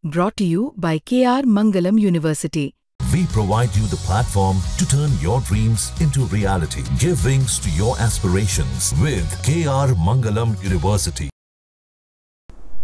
Brought to you by KR Mangalam University. We provide you the platform to turn your dreams into reality. Give wings to your aspirations with KR Mangalam University.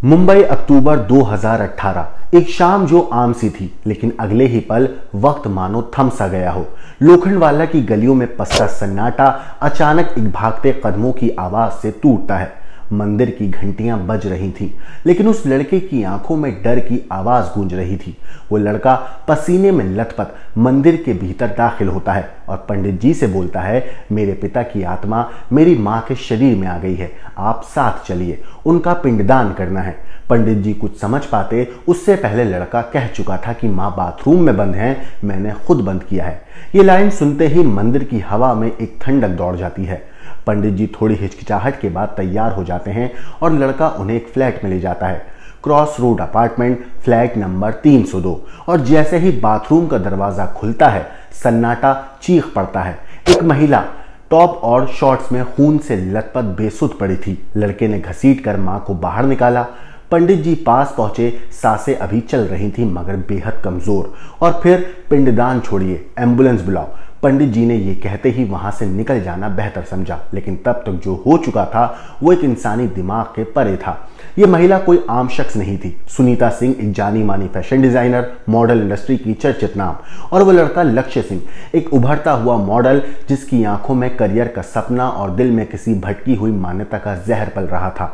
Mumbai अक्टूबर 2018। एक शाम जो आम सी थी, लेकिन अगले ही पल वक्त मानो थम सा गया हो। लोखंडवाला की गलियों में पसरा सन्नाटा अचानक एक भागते कदमों की आवाज से टूटता है। मंदिर की घंटियां बज रही थीं, लेकिन उस लड़के की आंखों में डर की आवाज गूंज रही थी। वो लड़का पसीने में लथपथ मंदिर के भीतर दाखिल होता है और पंडित जी से बोलता है, मेरे पिता की आत्मा मेरी मां के शरीर में आ गई है, आप साथ चलिए, उनका पिंडदान करना है। पंडित जी कुछ समझ पाते उससे पहले लड़का कह चुका था कि मां बाथरूम में बंद हैं, मैंने खुद बंद किया है। ये लाइन सुनते ही मंदिर की हवा में एक ठंडक दौड़ जाती है। पंडित जी थोड़ी हिचकिचाहट के बाद तैयार हो जाते हैं और लड़का उन्हें एक फ्लैट में ले जाता है, cross road apartment, flat number 302। और जैसे ही बाथरूम का दरवाजा खुलता है, सन्नाटा चीख पड़ता है। एक महिला टॉप और शॉर्ट्स में खून से लथपथ बेसुध पड़ी थी। लड़के ने घसीट कर मां को बाहर निकाला। पंडित जी पास पहुंचे, सांसें अभी चल रही थी मगर बेहद कमजोर। और फिर पिंडदान छोड़िए, एम्बुलेंस बुलाओ। पंडित जी ने ये कहते ही वहां से निकल जाना बेहतर समझा, लेकिन तब तक जो हो चुका था वो एक इंसानी दिमाग के परे था। ये महिला कोई आम शख्स नहीं थी। सुनीता सिंह एक जानी मानी फैशन डिजाइनर, मॉडल इंडस्ट्री की चर्चित नाम। और वो लड़का लक्ष्य सिंह, एक उभरता हुआ मॉडल जिसकी आंखों में करियर का सपना और दिल में किसी भटकी हुई मान्यता का जहर पल रहा था।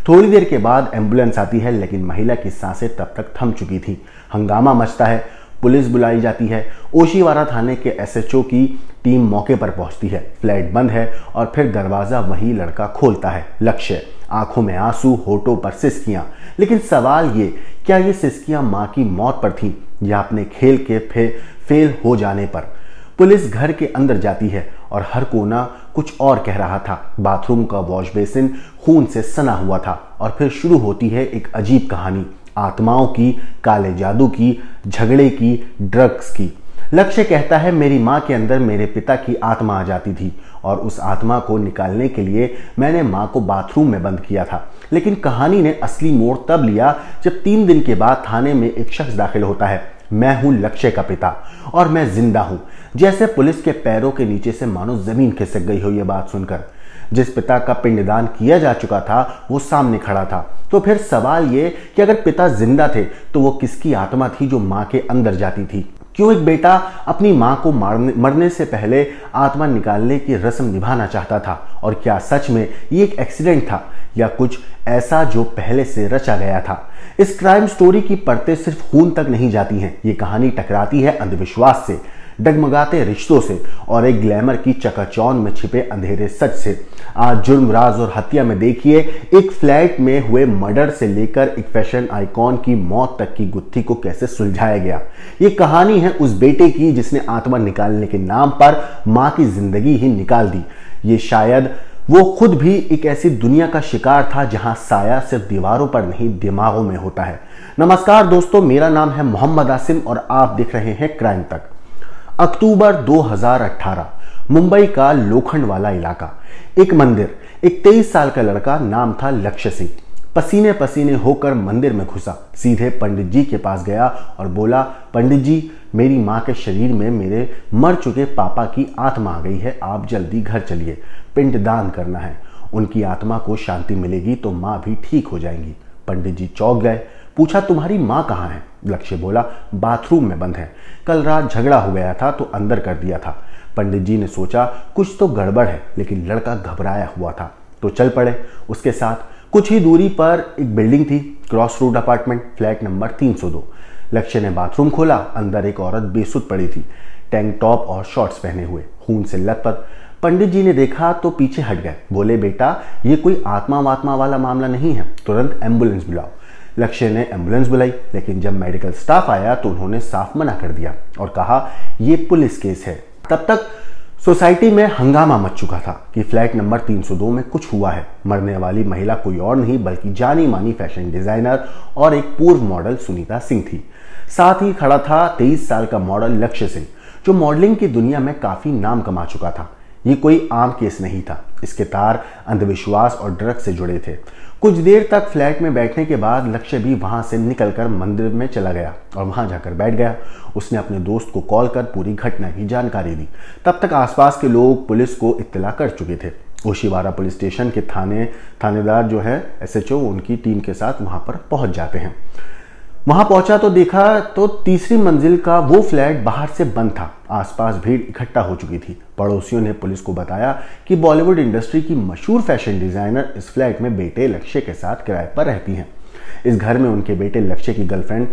थोड़ी देर के बाद एम्बुलेंस आती है, लेकिन महिला की सांसें तब तक थम चुकी थी। हंगामा मचता है, पुलिस बुलाई जाती है। ओशीवारा थाने के एसएचओ की टीम मौके पर पहुंचती है। फ्लैट बंद है और फिर दरवाजा वही लड़का खोलता है। लक्ष्य, आंखों में आंसू, होठों पर सिसकियां। लेकिन सवाल ये, क्या ये सिसकियां मां की मौत पर थीं या अपने खेल के फेल हो जाने पर? पुलिस घर के अंदर जाती है और हर कोना कुछ और कह रहा था। बाथरूम का वॉश बेसिन खून से सना हुआ था और फिर शुरू होती है एक अजीब कहानी, आत्माओं की, काले जादू की, झगड़े की, ड्रग्स की। लक्ष्य कहता है, मेरी मां के अंदर मेरे पिता की आत्मा आ जाती थी और उस आत्मा को निकालने के लिए मैंने मां को बाथरूम में बंद किया था। लेकिन कहानी ने असली मोड़ तब लिया जब 3 दिन के बाद थाने में एक शख्स दाखिल होता है। मैं हूं लक्ष्य का पिता और मैं जिंदा हूं। जैसे पुलिस के पैरों के नीचे से मानो जमीन खिसक गई हो। यह बात सुनकर जिस पिता का पिंडदान किया जा चुका था वो सामने खड़ा था। तो फिर सवाल ये कि अगर पिता जिंदा थे तो वो किसकी आत्मा थी जो मां के अंदर जाती थी? क्यों एक बेटा अपनी मां को मरने से पहले आत्मा निकालने की रस्म निभाना चाहता था? और क्या सच में ये एक एक्सीडेंट था या कुछ ऐसा जो पहले से रचा गया था? इस क्राइम स्टोरी की परतें सिर्फ खून तक नहीं जाती हैं। ये कहानी टकराती है अंधविश्वास से, डगमगाते रिश्तों से और एक ग्लैमर की चकाचौंध में छिपे अंधेरे सच से। आज जुर्म, राज और हत्या में देखिए एक फ्लैट में हुए मर्डर से लेकर एक फैशन आइकॉन की मौत तक की गुत्थी को कैसे सुलझाया गया। ये कहानी है उस बेटे की जिसने आत्मा निकालने के नाम पर मां की जिंदगी ही निकाल दी। ये शायद वो खुद भी एक ऐसी दुनिया का शिकार था जहां साया सिर्फ दीवारों पर नहीं दिमागों में होता है। नमस्कार दोस्तों, मेरा नाम है मोहम्मद आसिम और आप देख रहे हैं क्राइम तक। अक्टूबर 2018, मुंबई का लोखंडवाला इलाका। एक मंदिर, एक 23 साल का लड़का, नाम था लक्ष्य सिंह, पसीने पसीने होकर मंदिर में घुसा। सीधे पंडित जी के पास गया और बोला, पंडित जी, मेरी मां के शरीर में मेरे मर चुके पापा की आत्मा आ गई है, आप जल्दी घर चलिए, पिंडदान करना है। उनकी आत्मा को शांति मिलेगी तो मां भी ठीक हो जाएंगी। पंडित जी चौंक गए। पूछा, तुम्हारी मां कहाँ है? लक्ष्य बोला, बाथरूम में बंद है, कल रात झगड़ा हो गया था तो अंदर कर दिया था। पंडित जी ने सोचा कुछ तो गड़बड़ है, लेकिन लड़का घबराया हुआ था तो चल पड़े उसके साथ। कुछ ही दूरी पर एक बिल्डिंग थी, cross road apartment, flat number 302। लक्ष्य ने बाथरूम खोला, अंदर एक औरत बेसुध पड़ी थी, टैंक टॉप और शॉर्ट्स पहने हुए, खून से लथपथ। पंडित जी ने देखा तो पीछे हट गए। बोले, बेटा, ये कोई आत्मा वात्मा वाला मामला नहीं है, तुरंत एम्बुलेंस बुलाओ। लक्ष्य ने एम्बुलेंस बुलाई, लेकिन जब मेडिकल स्टाफ आया तो उन्होंने साफ मना कर दिया और कहा, यह पुलिस केस है। तब तक सोसाइटी में हंगामा मच चुका था कि फ्लैट नंबर 302 में कुछ हुआ है। मरने वाली महिला कोई और नहीं बल्कि जानी मानी फैशन डिजाइनर और एक पूर्व मॉडल सुनीता सिंह थी। साथ ही खड़ा था 23 साल का मॉडल लक्ष्य सिंह, जो मॉडलिंग की दुनिया में काफी नाम कमा चुका था। ये कोई आम केस नहीं था। इसके तार अंधविश्वास और ड्रग्स से जुड़े थे। कुछ देर तक फ्लैट में बैठने के बाद लक्ष्य भी वहां से निकलकर मंदिर में चला गया और वहां जाकर बैठ गया। उसने अपने दोस्त को कॉल कर पूरी घटना की जानकारी दी। तब तक आसपास के लोग पुलिस को इत्तला कर चुके थे। ओशिवारा पुलिस स्टेशन के थानेदार जो है SHO, उनकी टीम के साथ वहां पर पहुंच जाते हैं। वहां पहुंचा तो देखा तो तीसरी मंजिल का वो फ्लैट बाहर से बंद था। आसपास भीड़ इकट्ठा हो चुकी थी। पड़ोसियों ने पुलिस को बताया कि बॉलीवुड इंडस्ट्री की मशहूर फैशन डिजाइनर इस फ्लैट में बेटे लक्ष्य के साथ किराए पर रहती हैं। इस घर में उनके बेटे लक्ष्य की गर्लफ्रेंड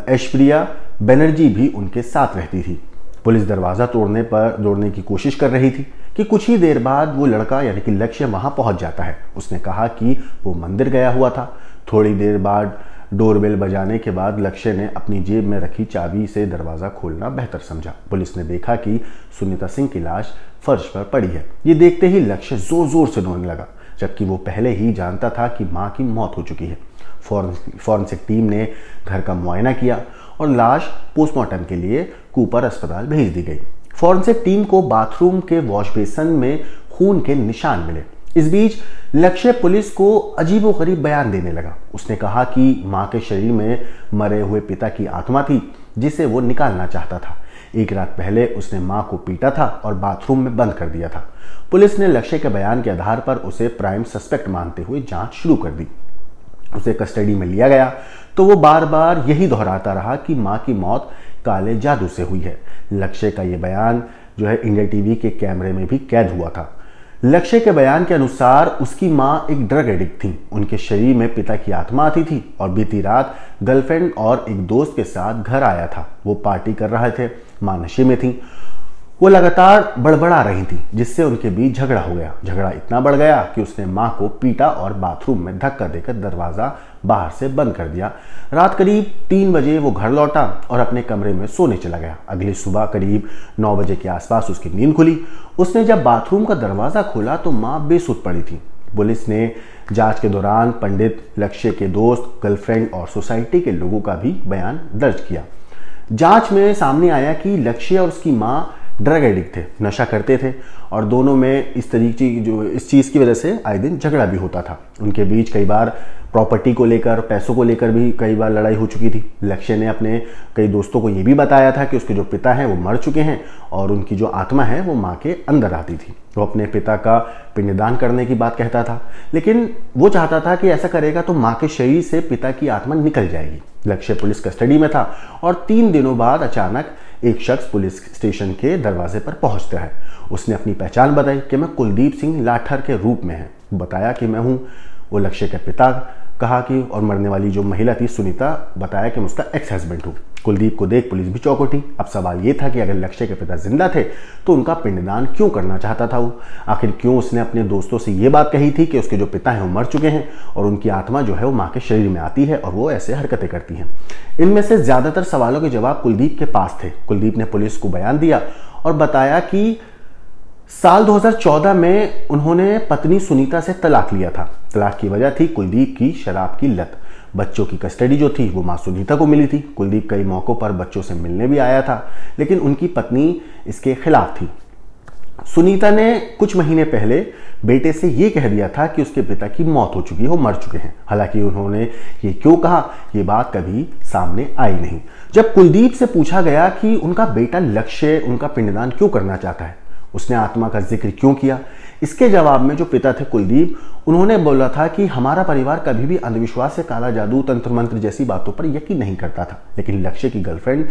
ऐश्वर्या बनर्जी भी उनके साथ रहती थी। पुलिस दरवाजा तोड़ने की कोशिश कर रही थी कि कुछ ही देर बाद वो लड़का यानी कि लक्ष्य वहां पहुंच जाता है। उसने कहा कि वो मंदिर गया हुआ था। थोड़ी देर बाद डोरबेल बजाने के बाद लक्ष्य ने अपनी जेब में रखी चाबी से दरवाजा खोलना बेहतर समझा। पुलिस ने देखा कि सुनीता सिंह की लाश फर्श पर पड़ी है। ये देखते ही लक्ष्य जोर जोर से रोने लगा, जबकि वो पहले ही जानता था कि मां की मौत हो चुकी है। फॉरेंसिक टीम ने घर का मुआयना किया और लाश पोस्टमार्टम के लिए कूपर अस्पताल भेज दी गई। फॉरेंसिक टीम को बाथरूम के वॉश बेसिन में खून के निशान मिले। इस बीच लक्ष्य पुलिस को अजीबोगरीब बयान देने लगा। उसने कहा कि मां के शरीर में मरे हुए पिता की आत्मा थी जिसे वो निकालना चाहता था। एक रात पहले उसने मां को पीटा था और बाथरूम में बंद कर दिया था। पुलिस ने लक्ष्य के बयान के आधार पर उसे प्राइम सस्पेक्ट मानते हुए जांच शुरू कर दी। उसे कस्टडी में लिया गया तो वो बार बार यही दोहराता रहा कि मां की मौत काले जादू से हुई है। लक्ष्य का ये बयान जो है इंडिया टीवी के कैमरे में भी कैद हुआ था। लक्ष्य के बयान के अनुसार उसकी मां एक ड्रग एडिक्ट थी। उनके शरीर में पिता की आत्मा आती थी और बीती रात गर्लफ्रेंड और एक दोस्त के साथ घर आया था। वो पार्टी कर रहे थे। मां नशे में थी। वो लगातार बड़बड़ा रही थी, जिससे उनके बीच झगड़ा हो गया। झगड़ा इतना बढ़ गया कि उसने मां को पीटा और बाथरूम में धक्का देकर दरवाजा बाहर से बंद कर दिया। रात करीब 3 बजे वो घर लौटा और अपने कमरे में सोने चला गया। अगली सुबह करीब 9 बजे के आसपास उसकी नींद खुली। उसने जब बाथरूम का दरवाजा खोला तो मां बेसुध पड़ी थी। पुलिस ने जांच के दौरान पंडित, लक्ष्य के दोस्त, गर्लफ्रेंड और सोसाइटी के लोगों का भी बयान दर्ज किया। जांच में सामने आया कि लक्ष्य और उसकी मां ड्रग एडिक्ट थे, नशा करते थे और दोनों में इस चीज़ की वजह से आए दिन झगड़ा भी होता था। उनके बीच कई बार प्रॉपर्टी को लेकर, पैसों को लेकर भी कई बार लड़ाई हो चुकी थी। लक्ष्य ने अपने कई दोस्तों को ये भी बताया था कि उसके जो पिता हैं वो मर चुके हैं और उनकी जो आत्मा है वो माँ के अंदर आती थी। वो अपने पिता का पिंडदान करने की बात कहता था, लेकिन वो चाहता था कि ऐसा करेगा तो माँ के शरीर से पिता की आत्मा निकल जाएगी। लक्ष्य पुलिस कस्टडी में था और 3 दिनों बाद अचानक एक शख्स पुलिस स्टेशन के दरवाजे पर पहुंचता है। उसने अपनी पहचान बताई कि मैं कुलदीप सिंह लाठर के रूप में है। बताया कि मैं हूं वो लक्ष्य के पिता कहा कि, और मरने वाली जो महिला थी सुनीता, बताया कि मैं उसका एक्स हस्बैंड हूं। कुलदीप को देख पुलिस भी चौंक उठी। अब सवाल ये था कि अगर लक्ष्य के पिता जिंदा थे तो उनका पिंडदान क्यों करना चाहता था वो? आखिर क्यों उसने अपने दोस्तों से ये बात कही थी कि उसके जो पिता हैं वो मर चुके हैं और उनकी आत्मा जो है वो माँ के शरीर में आती है और वो ऐसे हरकतें करती हैं? इनमें से ज्यादातर सवालों के जवाब कुलदीप के पास थे। कुलदीप ने पुलिस को बयान दिया और बताया कि साल 2014 में उन्होंने पत्नी सुनीता से तलाक लिया था। तलाक की वजह थी कुलदीप की शराब की लत। बच्चों की कस्टडी जो थी वो मां सुनीता को मिली थी। कुलदीप कई मौकों पर बच्चों से मिलने भी आया था, लेकिन उनकी पत्नी इसके खिलाफ थी। सुनीता ने कुछ महीने पहले बेटे से ये कह दिया था कि उसके पिता की मौत हो चुकी है, वो मर चुके हैं। हालांकि उन्होंने ये क्यों कहा, ये बात कभी सामने आई नहीं। जब कुलदीप से पूछा गया कि उनका बेटा लक्ष्य उनका पिंडदान क्यों करना चाहता है, उसने आत्मा का जिक्र क्यों किया, इसके जवाब में जो पिता थे कुलदीप, उन्होंने बोला था कि हमारा परिवार कभी भी अंधविश्वास या काला जादू, तंत्र मंत्र जैसी बातों पर यकीन नहीं करता था, लेकिन लक्ष्य की गर्लफ्रेंड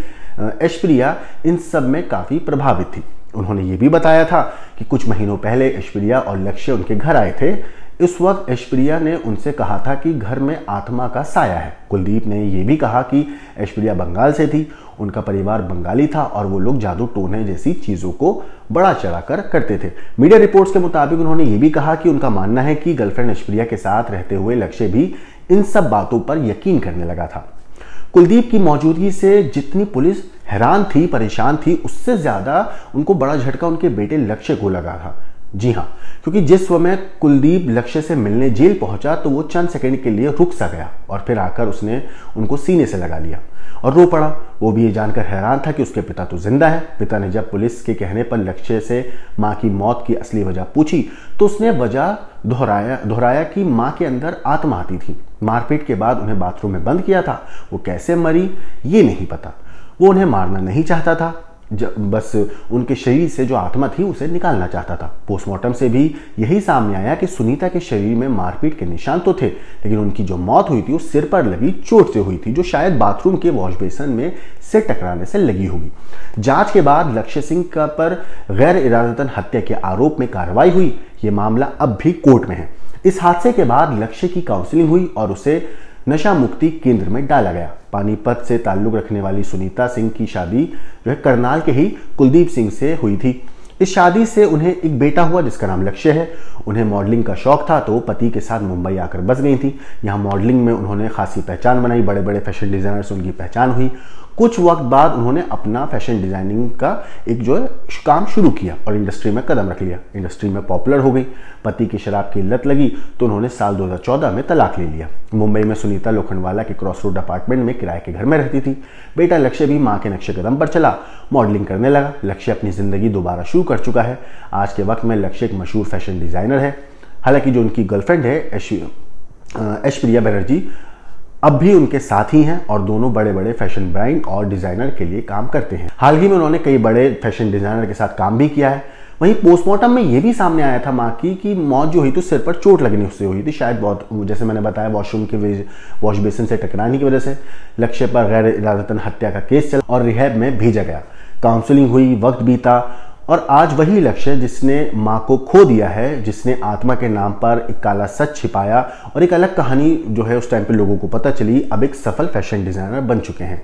ऐश्वर्या इन सब में काफी प्रभावित थी। उन्होंने ये भी बताया था कि कुछ महीनों पहले ऐश्वर्या और लक्ष्य उनके घर आए थे। इस वक्त ऐश्वर्या ने उनसे कहा था कि घर में आत्मा का साया है। कुलदीप ने यह भी कहा कि ऐश्वर्या बंगाल से थी, उनका परिवार बंगाली था और वो लोग जादू टोने जैसी चीजों को बड़ा चढ़ाकर करते थे। मीडिया रिपोर्ट्स के मुताबिक उन्होंने ये भी कहा कि उनका मानना है कि गर्लफ्रेंड ऐश्वर्या के साथ रहते हुए लक्ष्य भी इन सब बातों पर यकीन करने लगा था। कुलदीप की मौजूदगी से जितनी पुलिस हैरान थी, परेशान थी, उससे ज्यादा उनको बड़ा झटका उनके बेटे लक्ष्य को लगा था। जी हाँ, क्योंकि जिस समय कुलदीप लक्ष्य से मिलने जेल पहुंचा तो वो चंद सेकंड के लिए रुक सा गया और फिर आकर उसने उनको सीने से लगा लिया और रो पड़ा। वो भी ये जानकर हैरान था कि उसके पिता तो जिंदा है। पिता ने जब पुलिस के कहने पर लक्ष्य से मां की मौत की असली वजह पूछी तो उसने वजह दोहराया कि मां के अंदर आत्मा आती थी। मारपीट के बाद उन्हें बाथरूम में बंद किया था। वो कैसे मरी ये नहीं पता। वो उन्हें मारना नहीं चाहता था, बस उनके शरीर से जो आत्मा थी उसे निकालना चाहता था। पोस्टमार्टम से भी यही सामने आया कि सुनीता के शरीर में मारपीट के निशान तो थे, लेकिन उनकी जो मौत हुई थी वो सिर पर लगी चोट से हुई थी, जो शायद बाथरूम के वॉश बेसिन में सिर टकराने से लगी होगी। जांच के बाद लक्ष्य सिंह पर गैर इरादतन हत्या के आरोप में कार्रवाई हुई। ये मामला अब भी कोर्ट में है। इस हादसे के बाद लक्ष्य की काउंसलिंग हुई और उसे नशा मुक्ति केंद्र में डाला गया। पानीपत से ताल्लुक रखने वाली सुनीता सिंह की शादी जो है करनाल के ही कुलदीप सिंह से हुई थी। इस शादी से उन्हें एक बेटा हुआ जिसका नाम लक्ष्य है। उन्हें मॉडलिंग का शौक था तो वो पति के साथ मुंबई आकर बस गई थी। यहाँ मॉडलिंग में उन्होंने खासी पहचान बनाई। बड़े बड़े फैशन डिजाइनर से उनकी पहचान हुई। कुछ वक्त बाद उन्होंने अपना फैशन डिजाइनिंग का एक जो है काम शुरू किया और इंडस्ट्री में कदम रख लिया। इंडस्ट्री में पॉपुलर हो गई। पति की शराब की लत लगी तो उन्होंने साल 2014 में तलाक ले लिया। मुंबई में सुनीता लोखंडवाला के क्रॉस रोड अपार्टमेंट में किराए के घर में रहती थी। बेटा लक्ष्य भी मां के नक्शे कदम पर चला, मॉडलिंग करने लगा। लक्ष्य अपनी जिंदगी दोबारा शुरू कर चुका है। आज के वक्त में लक्ष्य एक मशहूर फैशन डिजाइनर है। हालांकि जो उनकी गर्लफ्रेंड है ऐश्वर्या बनर्जी अब भी उनके साथ ही हैं और दोनों बड़े बड़े फैशन ब्रांड और डिजाइनर के लिए काम करते हैं। हाल ही में उन्होंने कई बड़े फैशन डिजाइनर के साथ काम भी किया है। वहीं पोस्टमार्टम में यह भी सामने आया था मां की कि मौत जो हुई तो सिर पर चोट लगने से हुई थी, शायद बहुत जैसे मैंने बताया वॉशरूम के वॉश बेसिन से टकराने की वजह से। लक्ष्य पर गैर इरादतन हत्या का केस चला और रिहैब में भेजा गया। काउंसलिंग हुई, वक्त बीता और आज वही लक्ष्य जिसने मां को खो दिया है, जिसने आत्मा के नाम पर एक काला सच छिपाया और एक अलग कहानी जो है उस टाइम पे लोगों को पता चली, अब एक सफल फैशन डिजाइनर बन चुके हैं।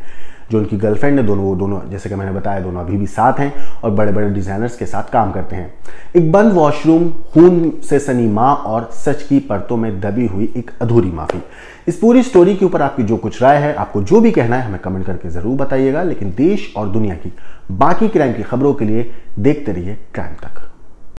जो उनकी गर्लफ्रेंड है दोनों जैसे कि मैंने बताया दोनों अभी भी साथ हैं और बड़े बड़े डिजाइनर्स के साथ काम करते हैं। एक बंद वॉशरूम, खून से सनी मां और सच की परतों में दबी हुई एक अधूरी माफी। इस पूरी स्टोरी के ऊपर आपकी जो कुछ राय है, आपको जो भी कहना है हमें कमेंट करके जरूर बताइएगा। लेकिन देश और दुनिया की बाकी क्राइम की खबरों के लिए देखते रहिए क्राइम तक।